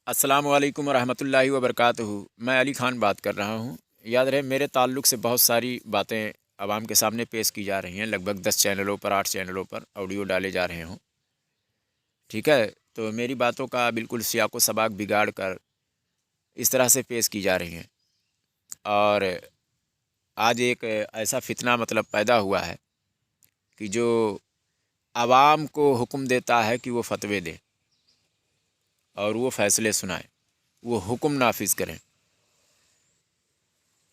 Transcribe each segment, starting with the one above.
السلام علیکم ورحمۃ اللہ وبرکاتہ۔ میں علی خان بات کر رہا ہوں۔ یاد رہے میرے تعلق سے بہت ساری باتیں عوام کے سامنے پیش کی جا رہی ہیں، لگ بھگ 10 چینلوں پر 8 چینلوں پر آڈیو ڈالے جا رہے ہوں، ٹھیک ہے؟ تو میری باتوں کا بالکل سیاق و سباق بگاڑ کر اس طرح سے پیش کی جا رہی ہیں، اور آج ایک ایسا فتنہ پیدا ہوا ہے کہ جو عوام کو حکم دیتا ہے کہ وہ فتوے دیں اور وہ فیصلے سنائیں، وہ حکم نافذ کریں،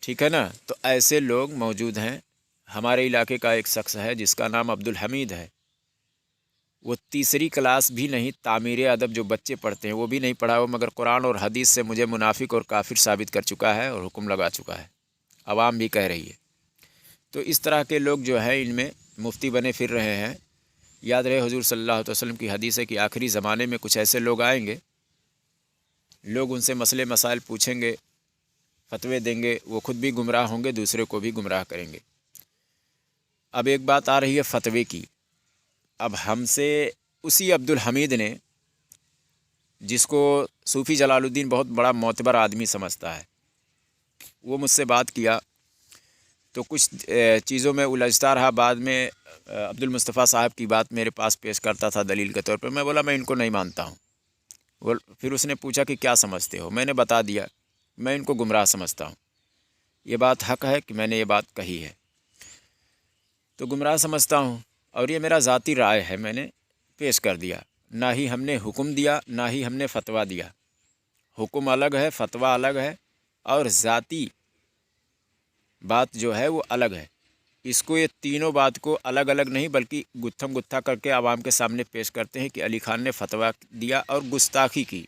ٹھیک ہے نا؟ تو ایسے لوگ موجود ہیں۔ ہمارے علاقے کا ایک شخص ہے جس کا نام عبدالحمید ہے، وہ تیسری کلاس بھی نہیں، تعمیر ادب جو بچے پڑھتے ہیں وہ بھی نہیں پڑھا، وہ مگر قرآن اور حدیث سے مجھے منافق اور کافر ثابت کر چکا ہے اور حکم لگا چکا ہے، عوام بھی کہہ رہی ہے۔ تو اس طرح کے لوگ جو ہیں ان میں مفتی بنے پھر رہے ہیں۔ یاد رہے حضور صلی اللہ علیہ وسلم کی حدیث ہے کہ آخری زمانے میں کچھ ایسے لوگ آئیں گے، لوگ ان سے مسئلے مسائل پوچھیں گے، فتوے دیں گے، وہ خود بھی گمراہ ہوں گے، دوسرے کو بھی گمراہ کریں گے۔ اب ایک بات آ رہی ہے فتوے کی۔ اب ہم سے اسی عبدالحمید نے، جس کو صوفی جلال الدین بہت بڑا معتبر آدمی سمجھتا ہے، وہ مجھ سے بات کیا تو کچھ چیزوں میں الجھتا رہا۔ بعد میں عبدالمصطفیٰ صاحب کی بات میرے پاس پیش کرتا تھا دلیل کے طور پر، میں بولا میں ان کو نہیں مانتا ہوں۔ پھر اس نے پوچھا کہ کیا سمجھتے ہو؟ میں نے بتا دیا، میں ان کو گمراہ سمجھتا ہوں، یہ بات حق ہے کہ میں نے یہ بات کہی ہے، تو گمراہ سمجھتا ہوں، اور یہ میرا ذاتی رائے ہے، میں نے پیش کر دیا۔ نہ ہی ہم نے حکم دیا، نہ ہی ہم نے فتویٰ دیا۔ حکم الگ ہے، فتویٰ الگ ہے، اور ذاتی بات جو ہے وہ الگ ہے۔ اس کو یہ تینوں بات کو الگ الگ نہیں بلکہ گتھم گتھا کر کے عوام کے سامنے پیش کرتے ہیں کہ علی خان نے فتویٰ دیا اور گستاخی کی۔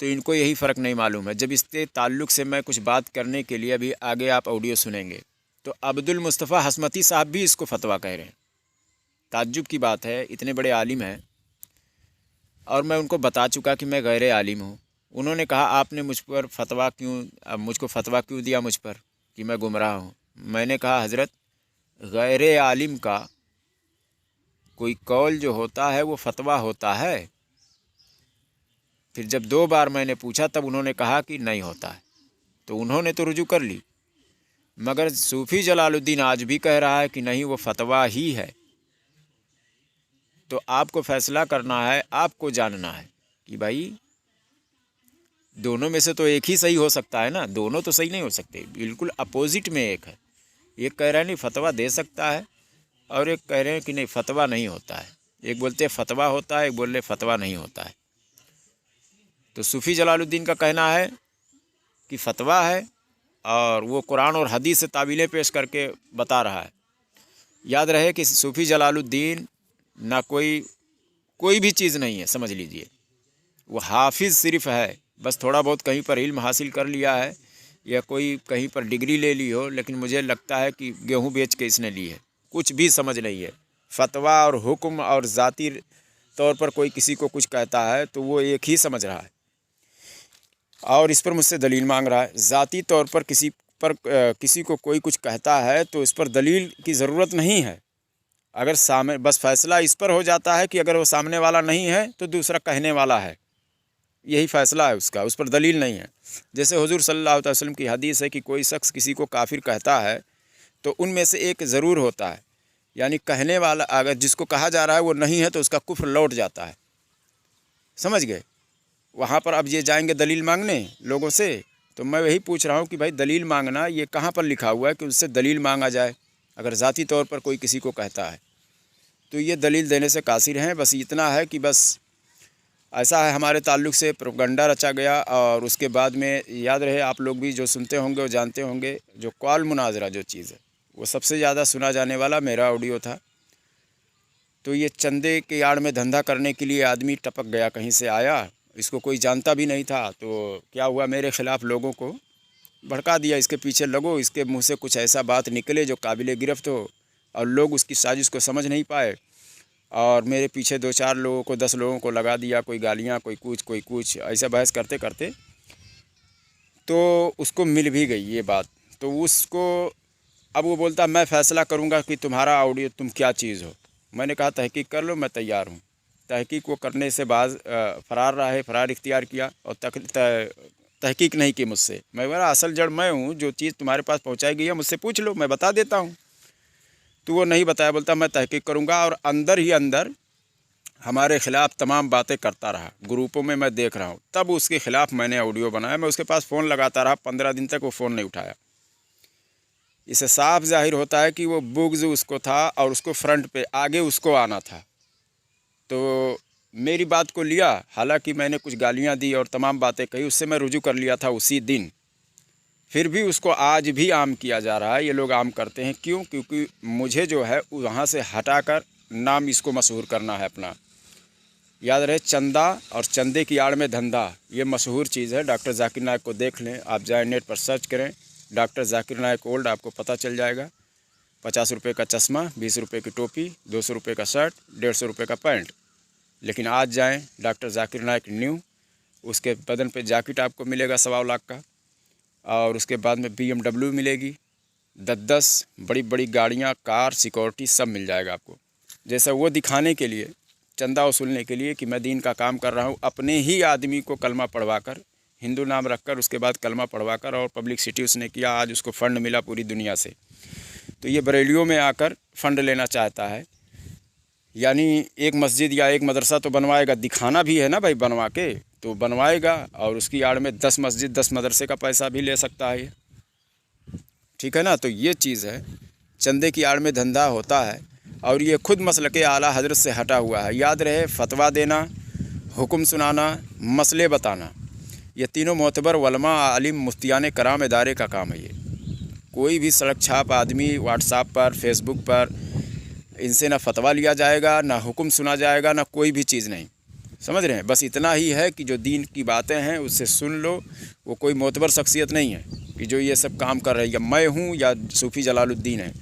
تو ان کو یہی فرق نہیں معلوم ہے۔ جب اس کے تعلق سے میں کچھ بات کرنے کے لیے، ابھی آگے آپ آڈیو سنیں گے، تو عبدالمصطفیٰ حسمتی صاحب بھی اس کو فتویٰ کہہ رہے ہیں۔ تعجب کی بات ہے، اتنے بڑے عالم ہیں، اور میں ان کو بتا چکا کہ میں غیر عالم ہوں۔ انہوں نے کہا آپ نے مجھ کو فتویٰ کیوں دیا مجھ پر کہ میں گمراہ ہوں؟ میں نے کہا حضرت، غیر عالم کا کوئی قول جو ہوتا ہے وہ فتویٰ ہوتا ہے۔ پھر جب 2 بار میں نے پوچھا تب انہوں نے کہا کہ نہیں ہوتا ہے، تو انہوں نے تو رجوع کر لی، مگر صوفی جلال الدین آج بھی کہہ رہا ہے کہ نہیں وہ فتویٰ ہی ہے۔ تو آپ کو فیصلہ کرنا ہے، آپ کو جاننا ہے کہ بھائی دونوں میں سے تو ایک ہی صحیح ہو سکتا ہے نا، دونوں تو صحیح نہیں ہو سکتے، بالکل اپوزٹ میں ایک ہے۔ ایک کہہ رہے ہیں نہیں فتویٰ دے سکتا ہے، اور ایک کہہ رہے ہیں کہ نہیں فتویٰ نہیں ہوتا ہے۔ ایک بولتے ہیں فتویٰ ہوتا ہے، ایک بول رہے فتویٰ نہیں ہوتا ہے۔ تو صوفی جلال الدین کا کہنا ہے کہ فتویٰ ہے، اور وہ قرآن اور حدیث سے تعویلیں پیش کر کے بتا رہا ہے۔ یاد رہے کہ صوفی جلال الدین نہ کوئی بھی چیز نہیں ہے، سمجھ لیجئے، وہ حافظ صرف ہے، بس تھوڑا بہت کہیں پر علم حاصل کر لیا ہے، یا کوئی کہیں پر ڈگری لے لی ہو، لیکن مجھے لگتا ہے کہ گیہوں بیچ کے اس نے لی ہے، کچھ بھی سمجھ نہیں ہے۔ فتویٰ اور حکم اور ذاتی طور پر کوئی کسی کو کچھ کہتا ہے تو وہ ایک ہی سمجھ رہا ہے، اور اس پر مجھ سے دلیل مانگ رہا ہے۔ ذاتی طور پر کسی کو کوئی کچھ کہتا ہے تو اس پر دلیل کی ضرورت نہیں ہے۔ اگر بس فیصلہ اس پر ہو جاتا ہے کہ اگر وہ سامنے والا نہیں ہے تو دوسرا کہنے والا ہے، یہی فیصلہ ہے اس کا، اس پر دلیل نہیں ہے۔ جیسے حضور صلی اللہ علیہ وسلم کی حدیث ہے کہ کوئی شخص کسی کو کافر کہتا ہے تو ان میں سے ایک ضرور ہوتا ہے، یعنی کہنے والا اگر جس کو کہا جا رہا ہے وہ نہیں ہے تو اس کا کفر لوٹ جاتا ہے، سمجھ گئے؟ وہاں پر اب یہ جائیں گے دلیل مانگنے لوگوں سے، تو میں وہی پوچھ رہا ہوں کہ بھائی دلیل مانگنا یہ کہاں پر لکھا ہوا ہے کہ اس سے دلیل مانگا جائے؟ اگر ذاتی طور پر کوئی کسی کو کہتا ہے تو یہ دلیل دینے سے قاصر ہیں۔ بس اتنا ہے کہ بس ایسا ہے ہمارے تعلق سے پروپیگنڈا رچا گیا، اور اس کے بعد میں یاد رہے آپ لوگ بھی جو سنتے ہوں گے وہ جانتے ہوں گے، جو قول مناظرہ جو چیز ہے وہ سب سے زیادہ سنا جانے والا میرا آڈیو تھا۔ تو یہ چندے کے آڑ میں دھندا کرنے کے لیے آدمی ٹپک گیا، کہیں سے آیا، اس کو کوئی جانتا بھی نہیں تھا، تو کیا ہوا میرے خلاف لوگوں کو بھڑکا دیا، اس کے پیچھے لگو، اس کے منہ سے کچھ ایسا بات نکلے جو قابل گرفت ہو، اور لوگ اس کی سازش کو سمجھ نہیں پائے، اور میرے پیچھے 2-4 لوگوں کو 10 لوگوں کو لگا دیا، کوئی گالیاں، کوئی کچھ ایسا بحث کرتے کرتے تو اس کو مل بھی گئی یہ بات۔ تو اس کو اب وہ بولتا میں فیصلہ کروں گا کہ تمہارا آڈیو تم کیا چیز ہو۔ میں نے کہا تحقیق کر لو، میں تیار ہوں، तहकीक को करने से बाज फरार रहा है, फरार इख्तियार किया और तहकीक नहीं की मुझसे। मैं बोला असल जड़ मैं हूँ, जो चीज़ तुम्हारे पास पहुँचाई गई है मुझसे पूछ लो, मैं बता देता हूँ। तो वो नहीं बताया, बोलता मैं तहकीक करूँगा, और अंदर ही अंदर हमारे ख़िलाफ़ तमाम बातें करता रहा। ग्रुपों में मैं देख रहा हूँ, तब उसके ख़िलाफ़ मैंने ऑडियो बनाया। मैं उसके पास फ़ोन लगाता रहा, 15 दिन तक वो फ़ोन नहीं उठाया। इससे साफ ज़ाहिर होता है कि वो बुग़्ज़ उसको था और उसको फ्रंट पे आगे उसको आना था। तो मेरी बात को लिया, हालांकि मैंने कुछ गालियां दी और तमाम बातें कही, उससे मैं रुजू कर लिया था उसी दिन। फिर भी उसको आज भी आम किया जा रहा है। ये लोग आम करते हैं क्यों? क्योंकि मुझे जो है वहाँ से हटाकर नाम इसको मशहूर करना है अपना। याद रहे, चंदा और चंदे की आड़ में धंधा, ये मशहूर चीज़ है। डॉक्टर जाकिर नायक को देख लें, आप जाए नेट पर सर्च करें डॉक्टर जाकिर नायक ओल्ड, आपको पता चल जाएगा। 50 रुपये का चश्मा, 20 रुपये की टोपी, 200 रुपये का शर्ट, 150 रुपये का पैंट। लेकिन आज जाएं डॉक्टर जाकिर नायक न्यू, उसके बदन पे जैकेट आपको मिलेगा 1.25 लाख का, और उसके बाद में BMW मिलेगी, 10 बड़ी बड़ी गाड़ियाँ, कार, सिक्योरिटी सब मिल जाएगा आपको। जैसा वो दिखाने के लिए, चंदा वसूलने के लिए कि मैं दीन का काम कर रहा हूँ, अपने ही आदमी को कलमा पढ़वाकर, हिंदू नाम रखकर, उसके बाद कलमा पढ़वाकर और पब्लिसिटी उसने किया। आज उसको फ़ंड मिला पूरी दुनिया से। तो ये बरेलियों में आकर फ़ंड लेना चाहता है, यानी एक मस्जिद या एक मदरसा तो बनवाएगा, दिखाना भी है ना भाई, बनवा के तो बनवाएगा, और उसकी आड़ में 10 मस्जिद 10 मदरसे का पैसा भी ले सकता है, ठीक है ना। तो ये चीज़ है, चंदे की आड़ में धंधा होता है, और ये खुद मसलके आला हज़रत से हटा हुआ है। याद रहे, फतवा देना, हुक्म सुनाना, मसले बताना, ये तीनों मोतबर उलमा, आलिम, मुफ्तियान कराम इदारे का काम है। ये कोई भी सड़क छाप आदमी व्हाट्सएप पर, फेसबुक पर, इनसे ना फतवा लिया जाएगा, ना हुक्म सुना जाएगा, ना कोई भी चीज़ नहीं। समझ रहे हैं? बस इतना ही है कि जो दीन की बातें हैं उससे सुन लो। वो कोई मोतबर शख्सियत नहीं है कि जो ये सब काम कर रही है। मैं हूँ या सूफ़ी जलालुद्दीन है।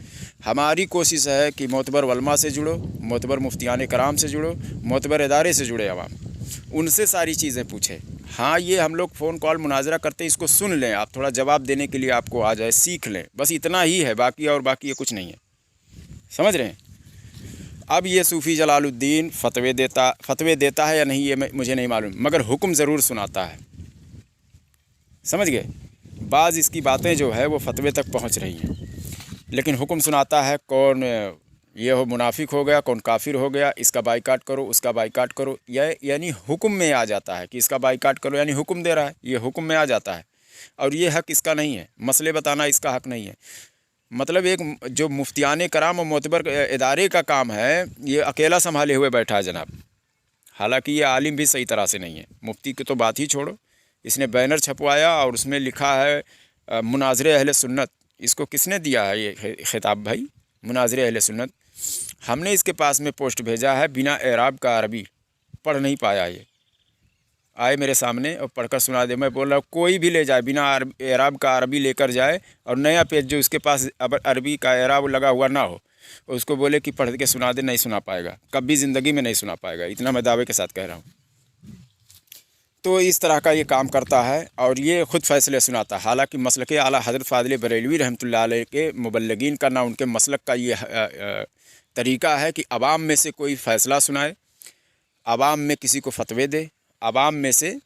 हमारी कोशिश है कि मोतबर उलमा से जुड़ो, मोतबर मुफ्तियान कराम से जुड़ो, मोतबर इदारे से जुड़े अवाम, उनसे सारी चीज़ें पूछें। हाँ, ये हम लोग फ़ोन कॉल मुनाजरा करते हैं, इसको सुन लें, आप थोड़ा जवाब देने के लिए आपको आ जाए, सीख लें, बस इतना ही है। बाकी ये कुछ नहीं है। समझ रहे हैं? अब ये सूफ़ी जलालुद्दीन फतवे देता है या नहीं, ये मुझे नहीं मालूम, मगर हुक्म ज़रूर सुनाता है। समझ गए? बाज़ इसकी बातें जो है वो फतवे तक पहुंच रही हैं, लेकिन हुक्म सुनाता है। कौन ये हो मुनाफिक हो गया, कौन काफिर हो गया, इसका बाइकाट करो, उसका बाइकाट करो, यानी हुक्म में आ जाता है कि इसका बाइकाट करो, यानी हुक्म दे रहा है, ये हुक्म में आ जाता है। और ये हक़ इसका नहीं है, मसले बताना इसका हक़ नहीं है। मतलब एक जो मुफ्तियान कराम और मोतबर इदारे का काम है, ये अकेला संभाले हुए बैठा है जनाब। हालांकि ये आलिम भी सही तरह से नहीं है। मुफ्ती की तो बात ही छोड़ो, इसने बैनर छपवाया और उसमें लिखा है मुनाज़रे अहले सुन्नत। इसको किसने दिया है ये खिताब भाई? मुनाज़रे अहले सुन्नत। हमने इसके पास में पोस्ट भेजा है, बिना एराब का अरबी पढ़ नहीं पाया। ये आए मेरे सामने और पढ़कर सुना दे। मैं बोल रहा हूँ कोई भी ले जाए, बिना एराब का अरबी लेकर जाए, और नया पेज जो उसके पास अब अरबी का एराब लगा हुआ ना हो, उसको बोले कि पढ़ के सुना दे, नहीं सुना पाएगा, कभी ज़िंदगी में नहीं सुना पाएगा। इतना मैं दावे के साथ कह रहा हूँ। तो इस तरह का ये काम करता है और ये ख़ुद फ़ैसले सुनाता है। हालांकि मसलक आला हज़रत फ़ाज़िल बरेलवी रहमतुल्लाह अलैह के मुबल्लिगीन का ना, उनके मसलक का ये तरीका है कि अवाम में से कोई फ़ैसला सुनाए, अवाम में किसी को फतवे दे, अवाम में से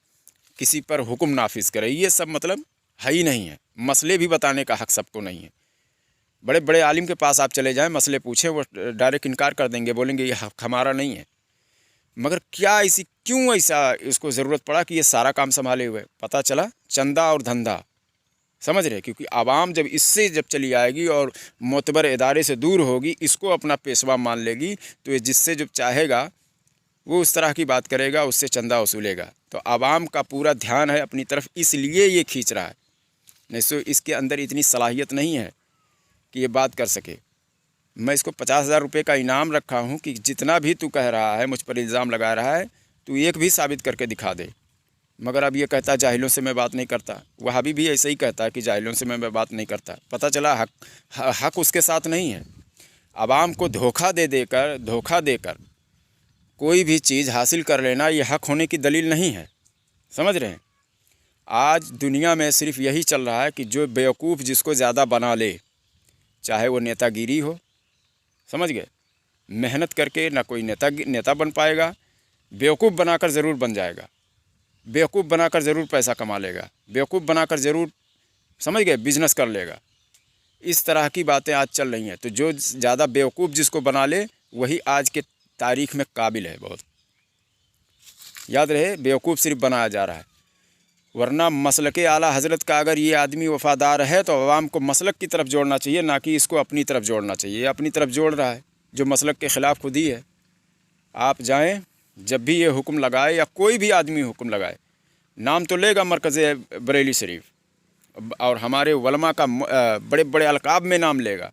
किसी पर हुक्म नाफिज करे। ये सब मतलब है ही नहीं है। मसले भी बताने का हक़ सबको नहीं है। बड़े बड़े आलिम के पास आप चले जाएं, मसले पूछें, वो डायरेक्ट इनकार कर देंगे, बोलेंगे ये हक़ हमारा नहीं है। मगर क्यों ऐसा इसको ज़रूरत पड़ा कि ये सारा काम संभाले हुए? पता चला चंदा और धंधा। समझ रहे? क्योंकि आवाम जब इससे जब चली आएगी और मोतबर इदारे से दूर होगी, इसको अपना पेशवा मान लेगी, तो ये जिससे जब चाहेगा वो उस तरह की बात करेगा, उससे चंदा वसूलेगा। तो आवाम का पूरा ध्यान है अपनी तरफ, इसलिए ये खींच रहा है। नहीं तो इसके अंदर इतनी सलाहियत नहीं है कि ये बात कर सके। मैं इसको 50,000 रुपये का इनाम रखा हूँ कि जितना भी तू कह रहा है, मुझ पर इल्ज़ाम लगा रहा है, तू एक भी साबित करके दिखा दे। मगर अब ये कहता है जाहिलों से मैं बात नहीं करता। वहाबी भी ऐसे ही कहता है कि जाहिलों से मैं बात नहीं करता। पता चला हक़ उसके साथ नहीं है। आवाम को धोखा देकर कोई भी चीज़ हासिल कर लेना, ये हक़ होने की दलील नहीं है। समझ रहे हैं? आज दुनिया में सिर्फ यही चल रहा है कि जो बेवकूफ़ जिसको ज़्यादा बना ले, चाहे वो नेतागिरी हो, समझ गए, मेहनत करके ना कोई नेता बन पाएगा, बेवकूफ़ बनाकर ज़रूर बन जाएगा, बेवकूफ़ बनाकर ज़रूर पैसा कमा लेगा, बेवकूफ़ बनाकर ज़रूर, समझ गए, बिजनेस कर लेगा। इस तरह की बातें आज चल रही हैं। तो जो ज़्यादा बेवकूफ़ जिसको बना ले वही आज के तारीख में काबिल है बहुत। याद रहे, बेवकूफ़ सिर्फ बनाया जा रहा है, वरना मसलके आला हज़रत का अगर ये आदमी वफ़ादार है तो अवाम को मसलक की तरफ जोड़ना चाहिए, ना कि इसको अपनी तरफ जोड़ना चाहिए। ये अपनी तरफ जोड़ रहा है, जो मसलक के ख़िलाफ़ खुद ही है। आप जाएं, जब भी ये हुक्म लगाए या कोई भी आदमी हुक्म लगाए, नाम तो लेगा मरकज़ बरेली शरीफ और हमारे उलमा का बड़े बड़े अलकाब में नाम लेगा,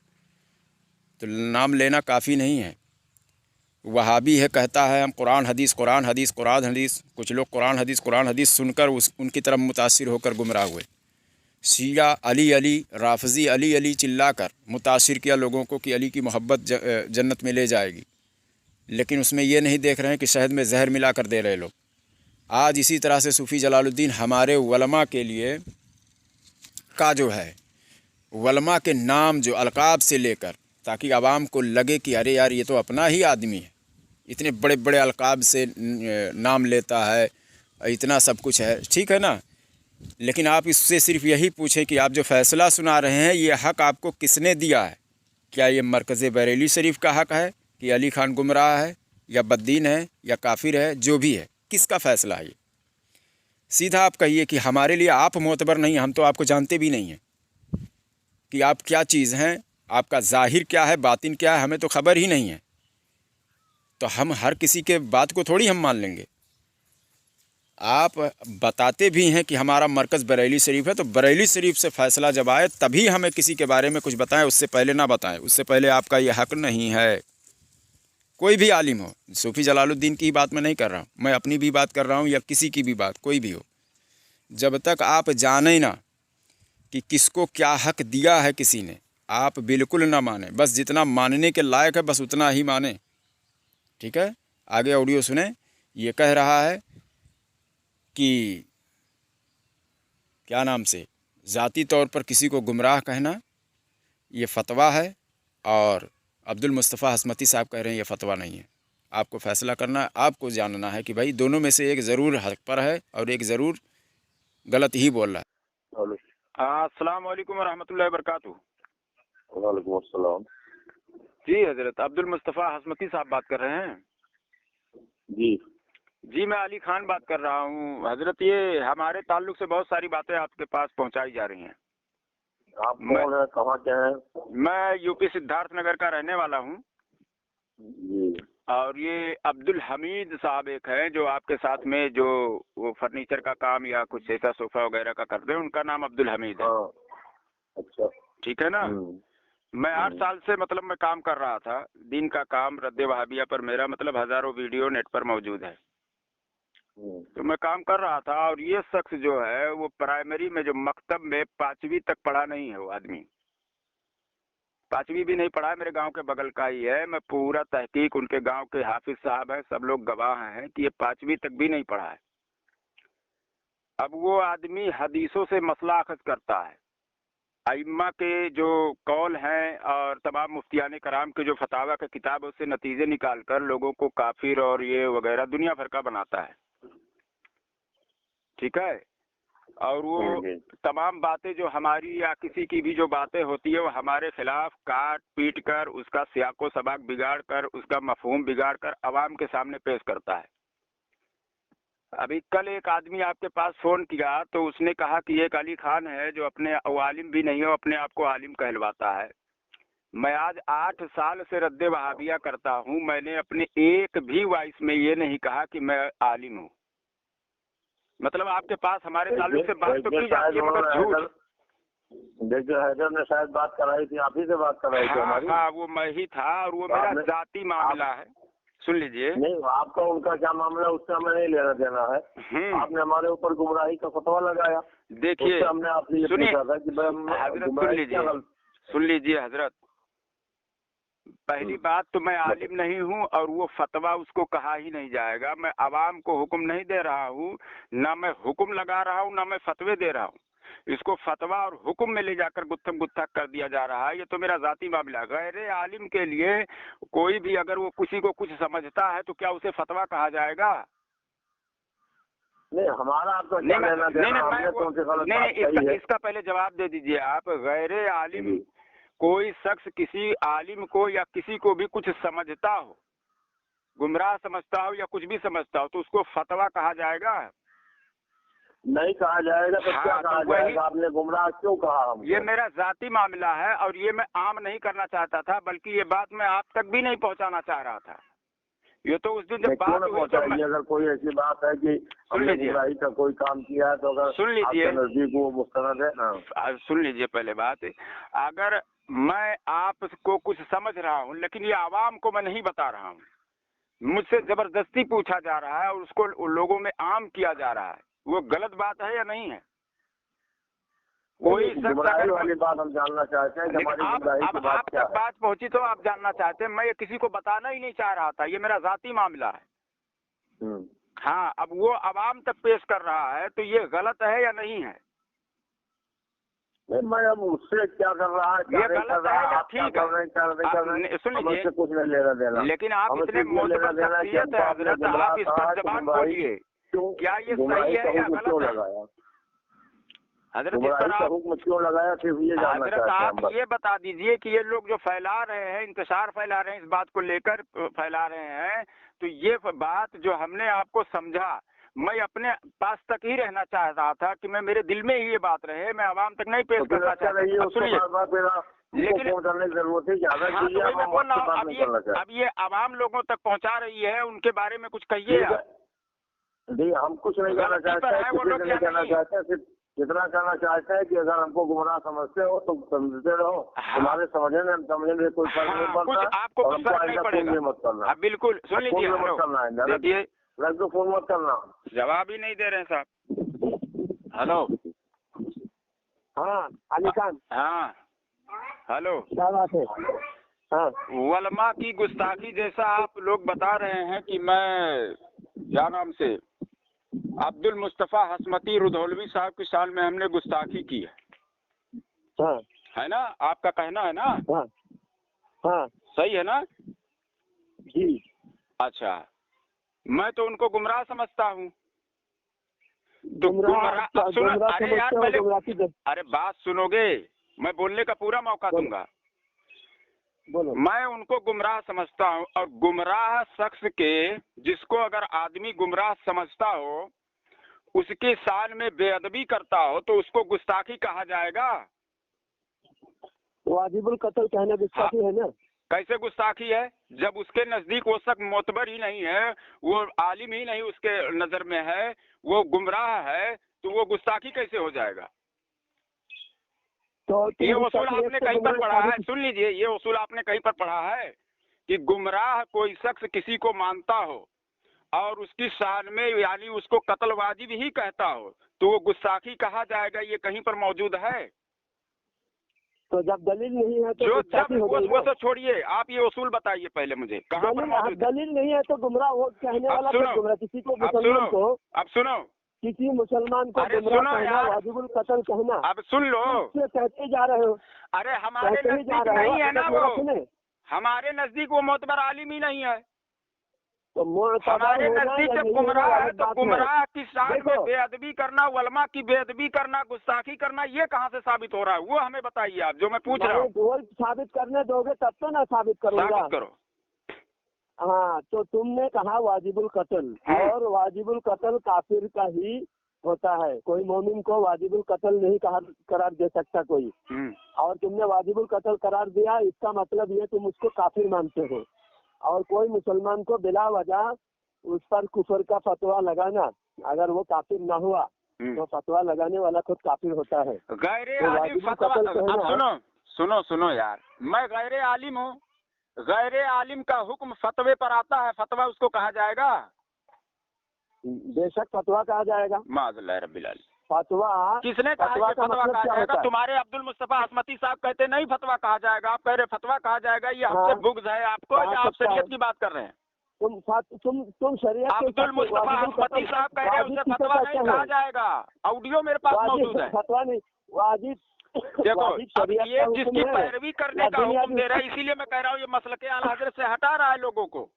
तो नाम लेना काफ़ी नहीं है। वहाबी है, कहता है हम कुरान हदीस कुरान हदीस कुरान हदीस। कुछ लोग कुरान हदीस सुनकर उनकी तरफ मुतासिर होकर गुमराह हुए। शिया अली अली, राफजी अली अली चिल्ला कर मुतासिर किया लोगों को कि अली की मोहब्बत जन्नत में ले जाएगी, लेकिन उसमें ये नहीं देख रहे हैं कि शहद में जहर मिला कर दे रहे लोग। आज इसी तरह से सूफ़ी जलालुद्दीन हमारे उलमा के लिए का जो है, उलमा के नाम जो अलकाब से लेकर, ताकि आवाम को लगे कि अरे यार ये तो अपना ही आदमी है, इतने बड़े बड़े अलकाब से नाम लेता है, इतना सब कुछ है, ठीक है ना। लेकिन आप इससे सिर्फ यही पूछें कि आप जो फ़ैसला सुना रहे हैं ये हक़ आपको किसने दिया है? क्या ये मरकज़ बरेली शरीफ का हक़ है कि अली खान गुमराह है या बद्दीन है या काफिर है? जो भी है, किसका फ़ैसला है ये? सीधा आप कहिए कि हमारे लिए आप मोतबर नहीं, हम तो आपको जानते भी नहीं हैं कि आप क्या चीज़ हैं, आपका ज़ाहिर क्या है, बातिन क्या है, हमें तो ख़बर ही नहीं है। तो हम हर किसी के बात को थोड़ी हम मान लेंगे। आप बताते भी हैं कि हमारा मरकज़ बरेली शरीफ है, तो बरेली शरीफ से फ़ैसला जब आए तभी हमें किसी के बारे में कुछ बताएं, उससे पहले ना बताएं। उससे पहले आपका ये हक़ नहीं है। कोई भी आलिम हो, सूफ़ी जलालुद्दीन की बात मैं नहीं कर रहा हूँ, मैं अपनी भी बात कर रहा हूँ या किसी की भी बात, कोई भी हो, जब तक आप जाने ना कि किसको क्या हक़ दिया है किसी ने, आप बिल्कुल ना माने। बस जितना मानने के लायक है बस उतना ही माने, ठीक है। आगे ऑडियो सुने। ये कह रहा है कि क्या नाम से ज़ाती तौर पर किसी को गुमराह कहना ये फ़तवा है, और अब्दुल मुस्तफ़ा हसमती साहब कह रहे हैं ये फ़तवा नहीं है। आपको फ़ैसला करना है, आपको जानना है कि भाई दोनों में से एक ज़रूर हक़ पर है और एक ज़रूर गलत ही बोल रहा है। अस्सलाम वालेकुम व रहमतुल्लाहि व बरकातुहू। वालेकुम अस्सलाम। जी हज़रत अब्दुल मुस्तफ़ा हसमती साहब बात कर रहे हैं? जी जी, मैं अली खान बात कर रहा हूँ हज़रत। ये हमारे ताल्लुक़ से बहुत सारी बातें आपके पास पहुँचाई जा रही हैं। आप कौन है, कहाँ के हैं? मैं यूपी सिद्धार्थ नगर का रहने वाला हूँ। जी। और ये अब्दुल हमीद साहब एक हैं जो आपके साथ में जो वो फर्नीचर का काम या कुछ ऐसा सोफा वगैरह का करते हैं, उनका नाम अब्दुल हमीद है। हाँ, अच्छा, ठीक है ना। मैं 8 साल से मतलब मैं काम कर रहा था, दिन का काम रद्द वहाबिया पर मेरा, मतलब हज़ारों वीडियो नेट पर मौजूद है। तो मैं काम कर रहा था, और ये शख्स जो है वो प्राइमरी में जो मकतब में 5वीं तक पढ़ा नहीं है। वो आदमी 5वीं भी नहीं पढ़ा है, मेरे गांव के बगल का ही है। मैं पूरा तहकीक, उनके गांव के हाफिज साहब हैं, सब लोग गवाह हैं कि ये 5वीं तक भी नहीं पढ़ा है। अब वो आदमी हदीसों से मसला अखज़ करता है, अइम्मा के जो कौल हैं और तमाम मुफ्तियान कराम के जो फतावा के किताब है उससे नतीजे निकाल कर लोगों को काफिर और ये वगैरह दुनिया भर का बनाता है, ठीक है। और वो तमाम बातें जो हमारी या किसी की भी जो बातें होती है वो हमारे खिलाफ काट पीट कर, उसका सियाको सबाक बिगाड़ कर, उसका मफहूम बिगाड़ कर अवाम के सामने पेश करता है। अभी कल एक आदमी आपके पास फोन किया तो उसने कहा कि एक अली खान है जो अपने आलिम भी नहीं है, अपने आप को आलिम कहलवाता है। मैं आज 8 साल से रद्द वहाबिया करता हूँ, मैंने अपने एक भी वॉइस में ये नहीं कहा कि मैं आलिम हूँ। मतलब आपके पास हमारे ताल्लुक से बात तो की जाती है मगर झूठ। देखिए हैदर ने शायद बात कराई थी, आप ही से बात कराई थी हमारी। हाँ, वो मैं ही था, और वो मेरा जाती मामला है। सुन लीजिए। नहीं, आपका उनका क्या मामला उससे हमें नहीं लेना देना है। आपने हमारे ऊपर गुमराही का फतवा लगाया। देखिए, हमने आपसे ये पूछा था कि सुन लीजिए हजरत, पहली बात तो मैं आलिम नहीं हूँ और वो फतवा उसको कहा ही नहीं जाएगा। मैं आवाम को हुक्म नहीं दे रहा हूँ, ना मैं हुक्म लगा रहा हूँ, ना मैं फतवे दे रहा हूँ। इसको फतवा और हुक्म में ले जाकर गुत्थम गुत्था कर दिया जा रहा है। ये तो मेरा जाती मामला है। गैर आलिम के लिए कोई भी अगर वो किसी को कुछ समझता है तो क्या उसे फतवा कहा जाएगा? नहीं, हमारा आपको क्या लेना देना, हमने कौन सी गलत बात कही है? इसका पहले जवाब दे दीजिए आप। गैर आलिम कोई शख्स किसी आलिम को या किसी को भी कुछ समझता हो, गुमराह समझता हो या कुछ भी समझता हो, तो उसको फतवा कहा जाएगा? नहीं कहा जाएगा तो हाँ, क्या कहा तो जाएगा? आपने गुमराह क्यों कहा हमको? ये मेरा जाती मामला है और ये मैं आम नहीं करना चाहता था, बल्कि ये बात मैं आप तक भी नहीं पहुंचाना चाह रहा था। ये तो उस दिन जब बात हुई तो अगर कोई ऐसी बात है कि हमने गुमराही का कोई काम किया है तो अगर सुन लीजिए, आपके नजदीक वो मुस्तनद है ना। सुन लीजिए पहले बात। अगर मैं आपको कुछ समझ रहा हूँ लेकिन ये आवाम को मैं नहीं बता रहा हूँ, मुझसे जबरदस्ती पूछा जा रहा है और उसको लोगों में आम किया जा रहा है, वो गलत बात है या नहीं है? कोई गुमराही वाली बात हम जानना चाहते हैं कि हमारी गुमराही की बात क्या है? बात पहुंची तो आप जानना चाहते हैं। मैं ये किसी को बताना ही नहीं चाह रहा था, ये मेरा जाती मामला है। हाँ, अब वो आवाम तक पेश कर रहा है तो ये गलत है या नहीं है? नहीं, मैं अब उससे क्या कर रहा है, ये गलत है या ठीक है? सुन लीजिए, कुछ नहीं लेना देना, लेकिन आप इतने मोतबर शख्सियत है हजरत, आप इस पर जबान खोलिए, क्या ये सही है या गलत है? हजरत इस पर हुक्म क्यों लगाया, सिर्फ ये जानना हजरत चाहते हैं आप हम। ये बता दीजिए कि ये लोग जो फैला रहे हैं, इंतशार फैला रहे हैं, इस बात को लेकर फैला रहे हैं, तो ये बात जो हमने आपको समझा, मैं अपने पास तक ही रहना चाह रहा था कि मैं मेरे दिल में ही ये बात रहे, मैं आवाम तक नहीं पेश करना चाहता। लेकिन जरूरत है, अब ये आवाम लोगों तक पहुंचा रही है, उनके बारे में कुछ कहिए। नहीं, हम कुछ नहीं कहना चाहते, सिर्फ इतना कहना चाहते हैं कि अगर हमको गुमराह समझते हो तो समझते रहो, हमारे समझने में कोई फर्क नहीं पड़ता, आपको कुछ फर्क नहीं पड़ेगा मत करना। बिल्कुल सुन लीजिए, मत करना है, लग फोन मत करना। जवाब ही नहीं दे रहे हैं साहब। हेलो, हाँ अली खान, हाँ हेलो, क्या बात है? हाँ, वलमा की गुस्ताखी जैसा आप लोग बता रहे हैं कि मैं क्या नाम से अब्दुल मुस्तफा हसमती रुधौलवी साहब की शान में हमने गुस्ताखी की है, हाँ, है ना? आपका कहना है ना? हाँ, हाँ, सही है ना जी? अच्छा, मैं तो उनको गुमराह समझता हूँ। तो अरे यार पहले, अरे बात सुनोगे, मैं बोलने का पूरा मौका दूंगा। बोलो। मैं उनको गुमराह समझता हूँ, और गुमराह शख्स के, जिसको अगर आदमी गुमराह समझता हो, उसके शान में बेअदबी करता हो, तो उसको गुस्ताखी कहा जाएगा? वाजिबुल कत्ल कहना गुस्ताखी है ना? कैसे गुस्ताखी है? जब उसके नजदीक वो शख्स मोतबर ही नहीं है, वो आलिम ही नहीं उसके नजर में है, वो गुमराह है, तो वो गुस्ताखी कैसे हो जाएगा? तो ये उसूल आपने कहीं पर पढ़ा है? सुन लीजिए, ये उसूल आपने कहीं पर पढ़ा है कि गुमराह कोई शख्स किसी को मानता हो और उसकी शान में यानी उसको कत्ल वाजिब ही कहता हो, तो वो गुस्ताखी कहा जाएगा? ये कहीं पर मौजूद है? तो जब दलील नहीं है तो वो तो छोड़िए, आप ये उसूल बताइए पहले मुझे, कहाँ पर मौजूद? दलील नहीं है तो गुमराह वो कहने वाला गुमराह, किसी को मुसलमान को, अब सुनो, किसी मुसलमान को गुमराह कहना, वाजिबुल कत्ल कहना। अब सुन लो, कहते जा रहे हो। अरे हमारे नजदीक नहीं है ना वो, हमारे नजदीक वो मोतबर आलिम ही नहीं है। तो हमारे नजदीक जब गुमराह है तो गुमराह की शान में बेअदबी करना, वलमा की बेअदबी करना, गुस्ताखी करना, ये कहाँ से साबित हो रहा है? वो हमें बताइए आप, जो मैं पूछ रहा हूँ। वो साबित करने दोगे तब तो ना साबित करूंगा। साबित करो। हाँ, तो तुमने कहा वाजिबुल कत्ल, और वाजिबुल कत्ल काफिर का ही होता है, कोई मोमिन को वाजिबुल कत्ल नहीं करार दे सकता कोई। और तुमने वाजिबुल कत्ल करार दिया, इसका मतलब ये तुम उसको काफिर मानते हो। और कोई मुसलमान को बिला वजह उस पर कुफर का फतवा लगाना, अगर वो काफिर ना हुआ तो फतवा लगाने वाला खुद काफिर होता है। गैर आलिम फतवा, सुनो यार, मैं गैर आलिम हूँ, गैर आलिम का हुक्म फतवे पर आता है, फतवा उसको कहा जाएगा? बेशक फतवा कहा जाएगा। माज़ल्लाह रब्बिल आलमीन। फतवा किसने कहा ये फतवा कहा जाएगा? तुम्हारे अब्दुल मुस्तफा हसमती साहब कहते नहीं फतवा कहा जाएगा, आप कह रहे फतवा कहा जाएगा। ये हमसे बुग़्ज़ है आपको या आप शरीयत की बात कर रहे हैं? तुम शरीयत के अब्दुल मुस्तफा वाजिबुल हस्मती कत्ल साहब कह रहे हैं वाजिब उसे किसे फतवा कहते नहीं कहा हैं? जाएगा, ऑडियो मेरे पास मौजूद है। फतवा नहीं, वाजिब देखो वाजिब अब शरीयत ये का हुक्म जिसकी है पैरवी करने या का हुक्म दुनियावी दे रहा है, इसीलिए मैं कह रहा हूँ ये मसलके आला हजरत से हटा रहा है लोगों को।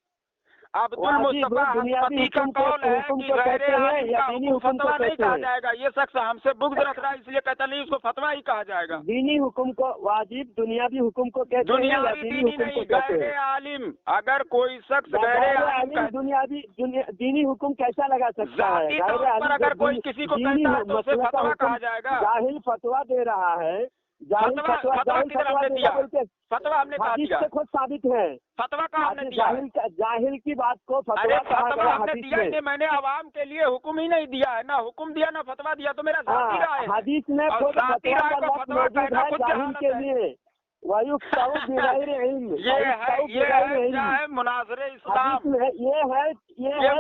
अब्दुल वाजिब मुस्तफा दुनियावी हस्मती का हुक्म को कौल है हुक्म कि को गैर कहते हैं आलिम या का दीनी हुक्म हुक्म को फतवा नहीं कहते कहा हैं? जाएगा। ये शख्स हमसे बुग़्ज़ रख रहा है, इसलिए कहता नहीं इसको फतवा ही कहा जाएगा। दीनी हुक्म को वाजिब दुनियावी हुक्म को कहते हैं या दुनियावी दीनी दीनी हुक्म नहीं, को कहते गैर हैं? आलिम। अगर कोई शख्स गैर गैर आलिम आलिम दुनियावी दीनी हुक्म कैसा लगा सकता है? ज़ाती तौर पर अगर कोई किसी को कहता है तो उसे फतवा कहा जाएगा। जाहिल फतवा दे रहा है, जाहिल फतवा जाहिल किधर फतवा हमने देगा दिया? बोलते फतवा हमने कहा हदीस दिया, से खुद साबित है। फतवा का हमने दिया है। जाहिल की बात को अरे फतवा कहा फतवा गया हमने हदीस दिया ही में। नहीं, मैंने आवाम के लिए हुक्म ही नहीं दिया है, ना हुक्म दिया ना फतवा दिया, तो मेरा ज़ाती राय है। हदीस में और खुद ज़ाती फतवा राय का को लफ्ज़ फतवा मौजूद कहना है खुद जाहिल जहालत के है। लिए। वयुक्तऊ बिगैर इल्म, ये वयुक्तऊ है बिगैर क्या इल्म। है मुनाज़रे इस्लाम। हदीस में ये है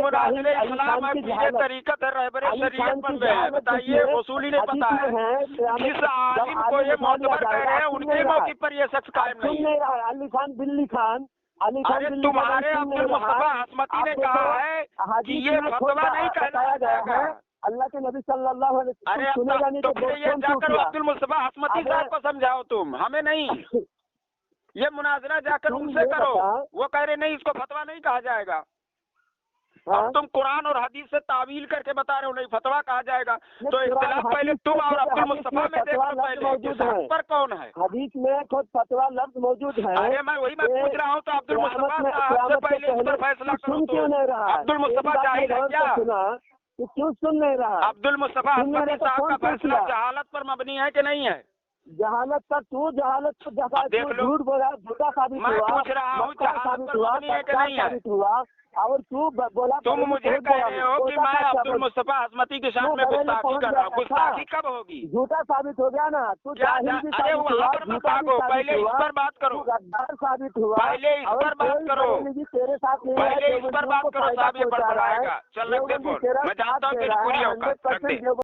मुनाज़रे जाहिल इस्लाम है, की पीरे जहालत। तरीक़त है, रहबरे अली शरीयत खान बन की गए हैं। जहालत बताइए देखिए, वसूली नहीं पता हदीस है। में है जिस आलिम को ये मोतबर कह रहे हैं उनके मौक़िफ़ पर ये शख्स कायम सुन नहीं नहीं रहा है। अली खान बिल्ली खान, अली खान अरे बिल्ली खान तुम्हारे सुन नहीं अब्दुल रहा। मुस्तफा हस्मती ने आपको कहा है कि हदीस ये में फतवा नहीं कहना बताया गया है। जाएगा। अल्लाह के नबी सल्लल्लाहु अलैहि अरे वसल्लम सुनेगा नहीं तो तो फिर ये कौन जाकर सूफिया? अब्दुल मुस्तफा हस्मती अबे- साहब को समझाओ, तुम हमें नहीं। ये मुनाजरा जाकर तुम उनसे ये करो, बता। वो कह रहे नहीं इसको फतवा नहीं कहा जाएगा। हाँ? अब तुम कुरान और हदीस से तावील करके बता रहे हो नहीं फतवा कहा जाएगा। ये तो कुरान इख्तिलाफ पहले हदीस तुम में और खुद अब्दुल हदीस मुस्तफा में में फतवा देखो लफ्ज़ पहले मौजूद किस हक है। पर कौन है। हदीस में खुद फतवा लफ्ज मौजूद है। अरे मैं वही पूछ रहा हूँ, तो अब्दुल मुस्तफा साहब से पहले इस पर फैसला करो। सुन क्यों नहीं रहा? अब्दुल मुस्तफा एक बात जाहिल है गौर से क्या? सुना, तो क्यों सुन नहीं रहा? अब्दुल मुस्तफा सुन नहीं हस्मती रहा तो साहब कौन का फैसला पूछेगा? जहालत पर मबनी है कि नहीं है? जहालत का तू जहालत को अब देख लो। झूठ बोला, झूठा साबित मैं हुआ। पूछ रहा हूँ मक्कार जहालत साबित पर हुआ, मबनी है कि कज्जाब नहीं है? साबित हुआ। और तू बोला तुम बरेली मुझे पहुंच कह गया रहे हूँ। हो कि कोटा मैं का क्या अब्दुल बोल- मुस्तफा हस्मती के शान तू में बरेली गुस्ताखी पहुंच कर गया रहा हूँ। था। गुस्ताखी कब होगी? झूठा साबित हो गया ना, तू क्या जाहिल भी अरे साबित वहाँ हुआ, पर मत झूठा भी भागो, साबित पहले इस हुआ, पर बात तू करो। गद्दार साबित हुआ। पहले इस और पर बात कोई करो। बरेली भी तेरे साथ नहीं है, पहले इस पर देवबंदियों बात को करो फायदा साहब, ये पहुंचा रहा है। बड़बड़ाएगा। चल रख दे देवबंदी फोन, तेरा मैं जानता हूँ साथ दे तेरी रहा पूरी है, औकात। रख दे। 100%